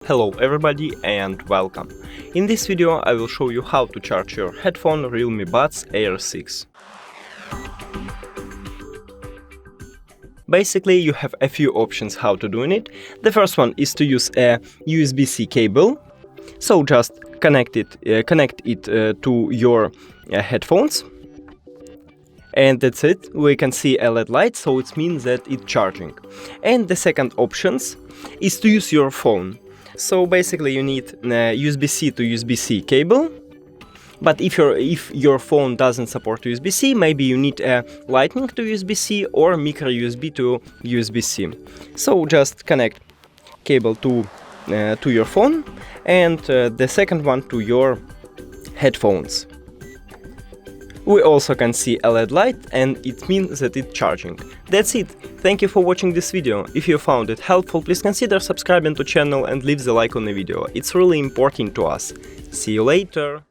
Hello everybody and welcome. In this video I will show you how to charge your headphone REALME Buds Air 6. Basically you have a few options how to do it. The first one is to use a USB-C cable. So just connect it to your headphones. And that's it. We can see a LED light, so it means that it's charging. And the second option is to use your phone. So basically you need USB-C to USB-C cable. But if your phone doesn't support USB-C, maybe you need a Lightning to USB-C or micro USB to USB-C. So just connect cable to your phone and the second one to your headphones. We also can see a LED light and it means that it's charging. That's it. Thank you for watching this video. If you found it helpful, please consider subscribing to channel and leave the like on the video. It's really important to us. See you later.